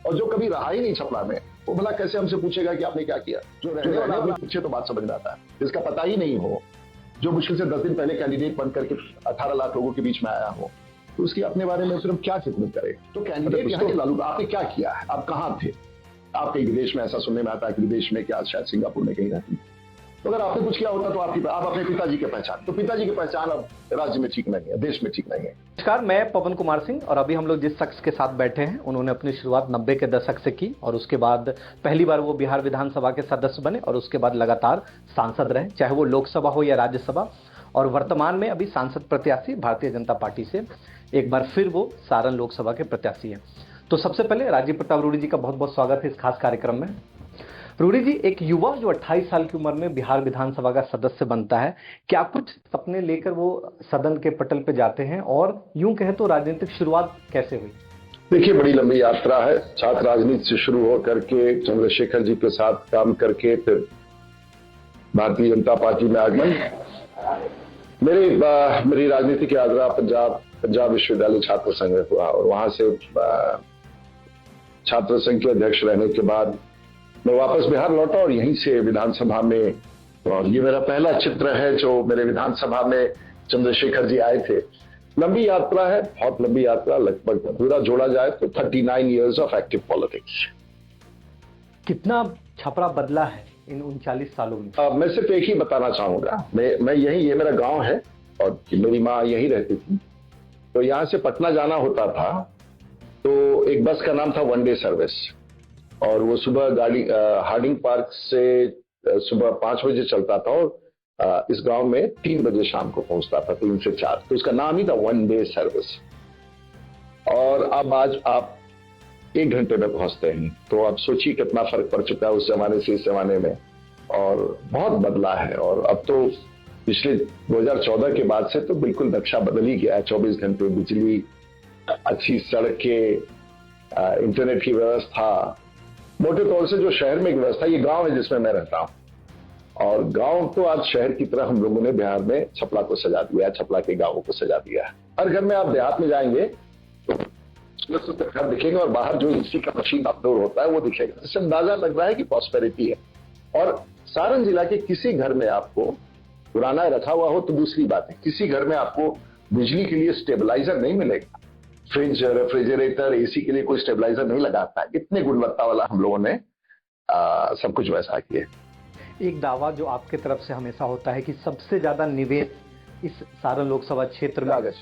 और जो कभी रहा ही नहीं छपरा में, वो भला कैसे हमसे पूछेगा कि आपने क्या किया? जो रहने वाला आदमी पूछे तो बात समझ में आता है, जिसका पता ही नहीं हो, जो मुश्किल से 10 दिन पहले कैंडिडेट बन करके 18 लाख लोगों के बीच में आया हो, तो उसकी अपने बारे में फिर हम क्या खिदमत करें? तो कैंडिडेट यहाँ के लालू, आपने क्या किया है? आप कहाँ थे? आप कहीं विदेश में, ऐसा सुनने में आता है कि विदेश में, क्या शायद सिंगापुर में कहीं रहती। तो अगर आपने कुछ किया होता तो आप अपने पिताजी के पहचान, तो पिताजी की पहचान अब राज्य में ठीक नहीं है, देश में ठीक नहीं है। नमस्कार, मैं पवन कुमार सिंह और अभी हम लोग जिस शख्स के साथ बैठे हैं उन्होंने अपनी शुरुआत 90 के दशक से की और उसके बाद पहली बार वो बिहार विधानसभा के सदस्य बने और उसके बाद लगातार सांसद रहे, चाहे वो लोकसभा हो या राज्यसभा, और वर्तमान में अभी सांसद प्रत्याशी भारतीय जनता पार्टी से एक बार फिर वो सारण लोकसभा के प्रत्याशी हैं। तो सबसे पहले राजीव प्रताप रूडी जी का बहुत बहुत स्वागत है इस खास कार्यक्रम में। रूडी जी, एक युवा जो 28 साल की उम्र में बिहार विधानसभा का सदस्य बनता है, क्या कुछ सपने लेकर वो सदन के पटल पे जाते हैं और यूं कहे तो राजनीतिक शुरुआत कैसे हुई? देखिए, बड़ी लंबी यात्रा है। छात्र राजनीति से शुरू हो करके चंद्रशेखर जी के साथ काम करके फिर भारतीय जनता पार्टी में आगमन। मेरी राजनीतिक यात्रा पंजाब विश्वविद्यालय छात्र संघ में हुआ और वहां से छात्र संघ के अध्यक्ष रहने के बाद मैं वापस बिहार लौटा और यहीं से विधानसभा में, और ये मेरा पहला चित्र है जो मेरे विधानसभा में चंद्रशेखर जी आए थे। लंबी यात्रा है, बहुत लंबी यात्रा, लगभग पूरा जोड़ा जाए तो 39 इयर्स ऑफ एक्टिव पॉलिटिक्स। कितना छपरा बदला है इन 39 सालों में? मैं सिर्फ एक ही बताना चाहूंगा। मैं ये मेरा गांव है और मेरी माँ यहीं रहती थी, तो यहां से पटना जाना होता था तो एक बस का नाम था वन डे सर्विस, और वो सुबह गाड़ी हार्डिंग पार्क से सुबह 5 बजे चलता था और इस गांव में 3 बजे शाम को पहुंचता था, 3 से 4, तो उसका नाम ही था वन डे सर्विस। और अब आज आप 1 घंटे में पहुंचते हैं, तो आप सोचिए कितना फर्क पड़ चुका है उस जमाने से इस जमाने में, और बहुत बदला है। और अब तो पिछले 2014 के बाद से तो बिल्कुल नक्शा बदल ही गया है। 24 घंटे बिजली, अच्छी सड़कें, इंटरनेट की व्यवस्था, मोटे तौर से जो शहर में एक व्यवस्था, ये गांव है जिसमें मैं रहता हूं, और गांव तो आज शहर की तरह हम लोगों ने बिहार में छपरा को सजा दिया है, छपरा के गांवों को सजा दिया है। हर घर में आप देहात में जाएंगे तो घर दिखेंगे और बाहर जो इसी का मशीन अपलोड होता है वो दिखेगा, इससे अंदाजा लग रहा है कि प्रॉस्पेरिटी है। और सारण जिला के किसी घर में आपको पुराना रखा हुआ हो तो दूसरी बात है, किसी घर में आपको बिजली के लिए स्टेबलाइजर नहीं मिलेगा। फ्रिज, रेफ्रिजरेटर, एसी के लिए कोई स्टेबलाइजर नहीं लगाता है। इतने गुणवत्ता वाला हम लोगों ने सब कुछ वैसा किया। एक दावा जो आपके तरफ से हमेशा होता है कि सबसे ज्यादा निवेश इस सारण लोकसभा क्षेत्र में,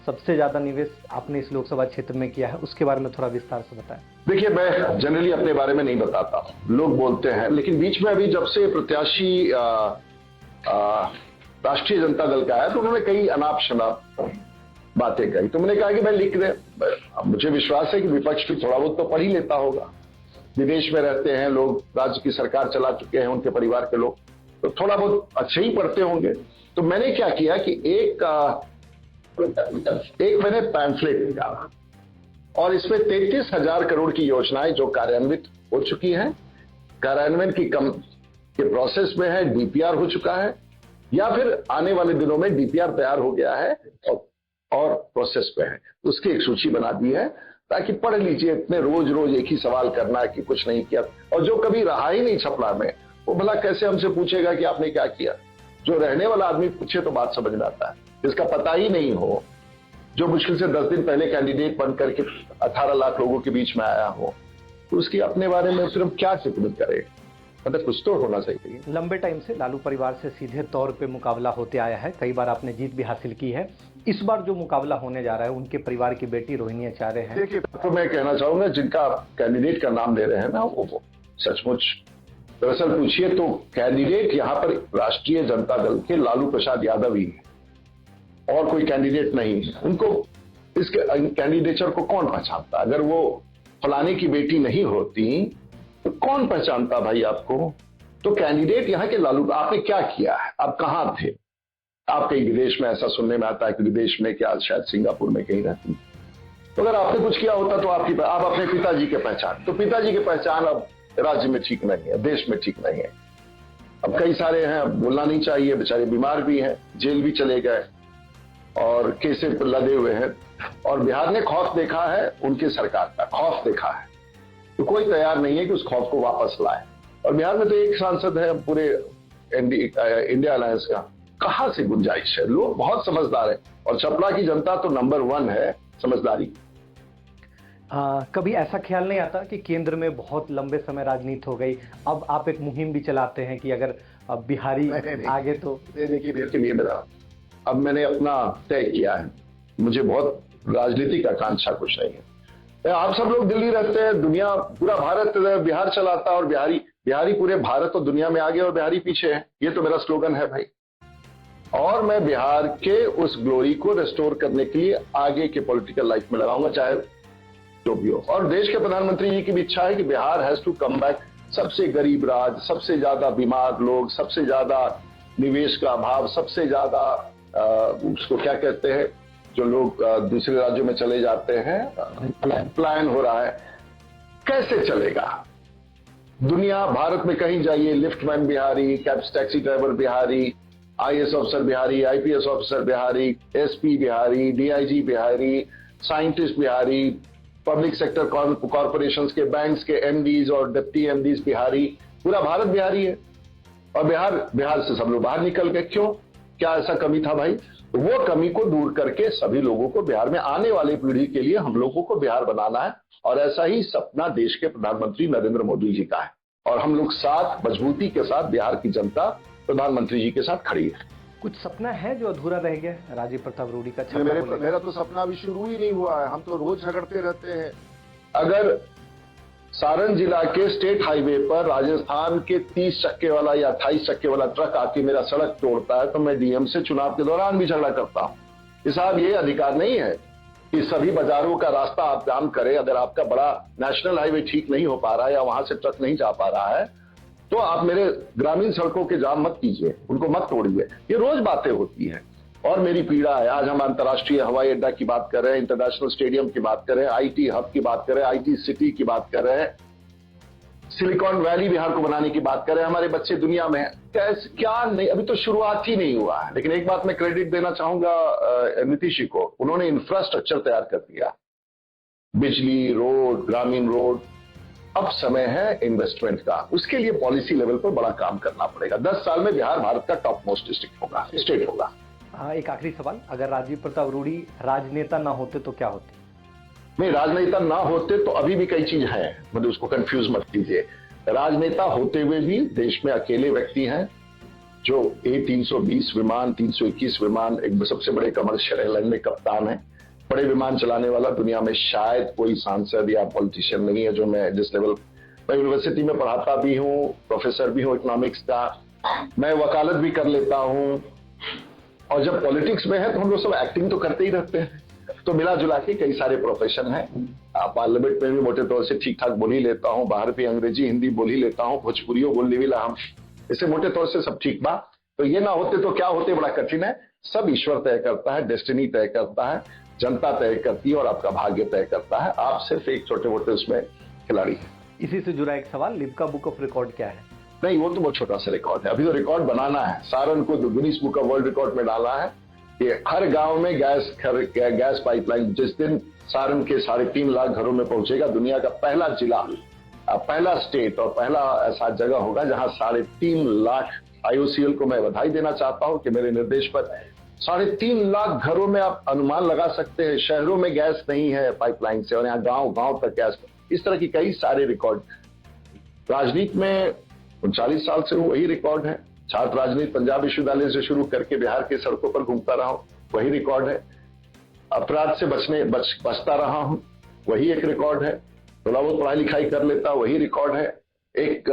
सबसे ज्यादा निवेश आपने इस लोकसभा क्षेत्र में किया है, उसके बारे में थोड़ा विस्तार से बताएं। देखिए, मैं जनरली अपने बारे में नहीं बताता, लोग बोलते हैं, लेकिन बीच में अभी जब से प्रत्याशी राष्ट्रीय जनता दल का आया तो उन्होंने कई अनाप शनाप बातें कही, तो मैंने कहा कि मैं लिख दे। मुझे विश्वास है कि विपक्ष भी थोड़ा बहुत तो पढ़ ही लेता होगा। विदेश में रहते हैं लोग, राज्य की सरकार चला चुके हैं उनके परिवार के लोग, तो थोड़ा बहुत अच्छे ही पढ़ते होंगे। तो मैंने क्या किया कि एक मैंने पैम्फलेट निकाला और इसमें 33,000 करोड़ की योजनाएं जो कार्यान्वित हो चुकी हैं, कार्यान्वयन के प्रोसेस में है, डीपीआर हो चुका है या फिर आने वाले दिनों में डीपीआर तैयार हो गया है और प्रोसेस पे है, उसकी एक सूची बना दी है ताकि पढ़ लीजिए। इतने रोज रोज एक ही सवाल करना है कि कुछ नहीं किया, और जो कभी रहा ही नहीं छपरा में, वो भला कैसे हमसे पूछेगा कि आपने क्या किया? जो रहने वाला आदमी पूछे तो बात समझ में आता है, जिसका पता ही नहीं हो, जो मुश्किल से 10 दिन पहले कैंडिडेट बन करके 18 लाख लोगों के बीच में आया हो, तो उसकी अपने बारे में फिर हम क्या खिदमत करें? मतलब कुछ तो होना चाहिए। लंबे टाइम से लालू परिवार से सीधे तौर पे मुकाबला होते आया है, कई बार आपने जीत भी हासिल की है। इस बार जो मुकाबला होने जा रहा है, उनके परिवार की बेटी रोहिणी आचार्य हैं। देखिए, तो मैं कहना चाहूंगा, जिनका कैंडिडेट का नाम ले रहे हैं ना, वो सचमुच, दरअसल पूछिए तो कैंडिडेट यहाँ पर राष्ट्रीय जनता दल के लालू प्रसाद यादव ही है और कोई कैंडिडेट नहीं है। उनको इसके कैंडिडेचर को कौन पहचानता? अगर वो फलाने की बेटी नहीं होती तो कौन पहचानता भाई आपको? तो कैंडिडेट यहाँ के लालू। आपने क्या किया है? आप कहाँ थे? आप कहीं विदेश में, ऐसा सुनने में आता है कि विदेश में, क्या शायद सिंगापुर में कहीं रहती। तो अगर आपने कुछ किया होता तो आप अपने पिताजी के पहचान, तो पिताजी की पहचान अब राज्य में ठीक नहीं है, देश में ठीक नहीं है। अब कई सारे हैं, बोलना नहीं चाहिए, बेचारे बीमार भी हैं, जेल भी चले गए और केसेस लदे हुए हैं। और बिहार ने खौफ देखा है, उनकी सरकार का खौफ देखा है तो कोई तैयार नहीं है कि उस खौफ को वापस लाए। और बिहार में तो एक सांसद है पूरे इंडिया अलायंस का, कहां से गुंजाइश है? लोग बहुत समझदार है और छपरा की जनता तो नंबर 1 है समझदारी। कभी ऐसा ख्याल नहीं आता कि केंद्र में बहुत लंबे समय राजनीति हो गई, अब आप एक मुहिम भी चलाते हैं कि अगर बिहारी आगे तो देखिए मेरा अब मैंने अपना तय किया है, मुझे बहुत राजनीतिक आकांक्षा कुछ नहीं है। आप सब लोग दिल्ली रहते हैं, दुनिया पूरा भारत बिहार चलाता है और बिहारी पूरे भारत और दुनिया में आगे और बिहारी पीछे है, ये तो मेरा स्लोगन है भाई। और मैं बिहार के उस ग्लोरी को रेस्टोर करने के लिए आगे के पॉलिटिकल लाइफ में लगाऊंगा, चाहे जो भी हो। और देश के प्रधानमंत्री जी की भी इच्छा है कि Bihar has to come back. सबसे गरीब राज्य, सबसे ज्यादा बीमार लोग, सबसे ज्यादा निवेश का अभाव, सबसे ज्यादा उसको क्या कहते हैं जो लोग दूसरे राज्यों में चले जाते हैं, पलायन हो रहा है, कैसे चलेगा? दुनिया भारत में कहीं जाइए, liftman Bihari, taxi driver Bihari, IAS officer Bihari, IPS officer Bihari, SP Bihari, DIG Bihari, scientist Bihari, public sector corporations के बैंक्स के एमडीज और डिप्टी एमडीज बिहारी, पूरा भारत बिहारी है। और बिहार से सब लोग बाहर निकल गए, क्यों? क्या ऐसा कमी था भाई? तो वो कमी को दूर करके सभी लोगों को बिहार में, आने वाली पीढ़ी के लिए हम लोगों को बिहार बनाना है। और ऐसा ही सपना देश के प्रधानमंत्री नरेंद्र मोदी जी का है और हम लोग साथ मजबूती के साथ बिहार की जनता प्रधानमंत्री जी के साथ खड़ी है। कुछ सपना है जो अधूरा रह गया राजीव प्रताप रूडी का? मेरा तो सपना अभी शुरू ही नहीं हुआ है, हम तो रोज झगड़ते रहते हैं। अगर सारण जिला के स्टेट हाईवे पर राजस्थान के 30 चक्के वाला या 28 चक्के वाला ट्रक आके मेरा सड़क तोड़ता है तो मैं डीएम से चुनाव के दौरान भी झगड़ा करता हूं। साहब ये अधिकार नहीं है कि सभी बाजारों का रास्ता आप जाम करें। अगर आपका बड़ा नेशनल हाईवे ठीक नहीं हो पा रहा है या वहां से ट्रक नहीं जा पा रहा है तो आप मेरे ग्रामीण सड़कों के जाम मत कीजिए, उनको मत तोड़िए। ये रोज बातें होती हैं और मेरी पीड़ा है। आज हम अंतर्राष्ट्रीय हवाई अड्डा की बात कर रहे हैं, इंटरनेशनल स्टेडियम की बात कर रहे हैं, आईटी हब की बात कर रहे हैं, आईटी सिटी की बात कर रहे हैं, सिलिकॉन वैली बिहार को बनाने की बात कर रहे हैं। हमारे बच्चे दुनिया में कैसे क्या नहीं, अभी तो शुरुआत ही नहीं हुआ है। लेकिन एक बात मैं क्रेडिट देना चाहूंगा नीतीश जी को, उन्होंने इंफ्रास्ट्रक्चर तैयार कर दिया, बिजली, रोड, ग्रामीण रोड। अब समय है इन्वेस्टमेंट का, उसके लिए पॉलिसी लेवल पर बड़ा काम करना पड़ेगा। 10 साल में बिहार भारत का टॉप मोस्ट डिस्ट्रिक्ट होगा, स्टेट होगा। एक आखिरी सवाल, अगर राजीव प्रताप रूडी राजनेता ना होते तो क्या होते? नहीं, राजनेता ना होते तो अभी भी कई चीज है, मतलब उसको कंफ्यूज मत कीजिए। राजनेता होते हुए भी देश में अकेले व्यक्ति हैं जो A320 विमान, 321 विमान, एक सबसे बड़े कमर्शियल एयरलाइन में कप्तान है। बड़े विमान चलाने वाला दुनिया में शायद कोई सांसद या पॉलिटिशियन नहीं है जो मैं जिस लेवल, मैं यूनिवर्सिटी में पढ़ाता भी हूँ, प्रोफेसर भी हूँ इकोनॉमिक्स का, मैं वकालत भी कर लेता हूँ। और जब पॉलिटिक्स में है तो हम लोग सब एक्टिंग तो करते ही रहते हैं। तो मिला जुला के कई सारे प्रोफेशन हैं। पार्लियामेंट में भी मोटे तौर से ठीक ठाक बोल ही लेता हूँ, बाहर भी अंग्रेजी हिंदी बोल ही लेता हूँ, भोजपुरियों बोल ली हम, इसे मोटे तौर से सब ठीक बा। तो ये ना होते तो क्या होते, बड़ा कठिन है। सब ईश्वर तय करता है, डेस्टिनी तय करता है, जनता तय करती है और आपका भाग्य तय करता है। आप सिर्फ एक छोटे मोटे उसमें खिलाड़ी हैं। इसी से जुड़ा एक सवाल, लिम्का बुक ऑफ रिकॉर्ड क्या है? नहीं, वो तो बहुत छोटा सा रिकॉर्ड है, अभी तो रिकॉर्ड बनाना है। सारण को Guinness book of world record में डालना है कि हर गांव में गैस पाइपलाइन, जिस दिन सारण के 3.5 लाख घरों में पहुंचेगा, दुनिया का पहला जिला, पहला स्टेट और पहला ऐसा जगह होगा जहां 3.5 लाख, IOCL को मैं बधाई देना चाहता हूं कि मेरे निर्देश पर 3.5 लाख घरों में आप अनुमान लगा सकते हैं शहरों में गैस नहीं है पाइपलाइन से, और यहाँ गांव गांव तक गैस। इस तरह की कई सारे रिकॉर्ड। राजनीति में 39 साल से वही रिकॉर्ड है। छात्र राजनीति पंजाब विश्वविद्यालय से शुरू करके बिहार के सड़कों पर घूमता रहा हूं, वही रिकॉर्ड है। अपराध से बचता रहा हूं, वही एक रिकॉर्ड है। थोड़ा बहुत पढ़ाई लिखाई कर लेता, वही रिकॉर्ड है। एक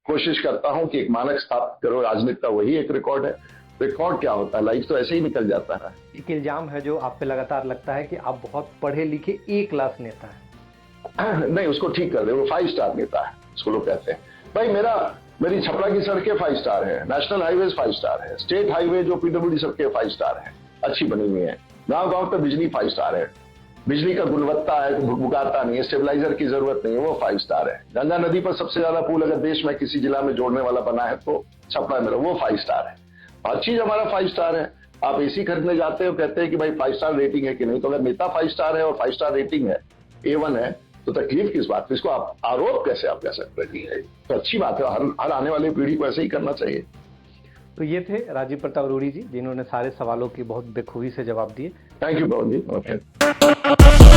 कोशिश करता हूं कि एक मानक स्थापित करो राजनीति का, वही एक रिकॉर्ड है। रिकॉर्ड क्या होता है, लाइफ तो ऐसे ही निकल जाता है। एक इल्जाम है जो आप पे लगातार लगता है कि आप बहुत पढ़े लिखे A क्लास नेता है। नहीं, उसको ठीक कर दे, वो 5 स्टार नेता है, उसको लोग कहते हैं। भाई मेरी छपरा की सड़कें 5 स्टार है, नेशनल हाईवे 5 स्टार है, स्टेट हाईवे जो PWD सड़कें 5 स्टार है, अच्छी बनी हुई है। गांव गांव पे बिजली 5 स्टार है, बिजली का गुणवत्ता है, भुगभुगाता नहीं है, स्टेबलाइजर की जरूरत नहीं है, वो 5 स्टार है। गंगा नदी पर सबसे ज्यादा पुल अगर देश में किसी जिला में जोड़ने वाला बना है तो छपरा मेरा, वो 5 स्टार है। हर चीज हमारा 5 स्टार है। आप AC खरीदने जाते हो, कहते हैं कि भाई 5 स्टार रेटिंग है कि नहीं, तो अगर नेता 5 स्टार है और 5 स्टार रेटिंग है, A1 है, तो तकलीफ किस बात की? इसको आप आरोप कैसे आप कह सकते हैं? तो अच्छी बात है, हर आने वाली पीढ़ी को ऐसे ही करना चाहिए। तो ये थे राजीव प्रताप रूडी जी, जिन्होंने सारे सवालों की बहुत बेखूबी से जवाब दिए। Thank you Pawan ji. Okay.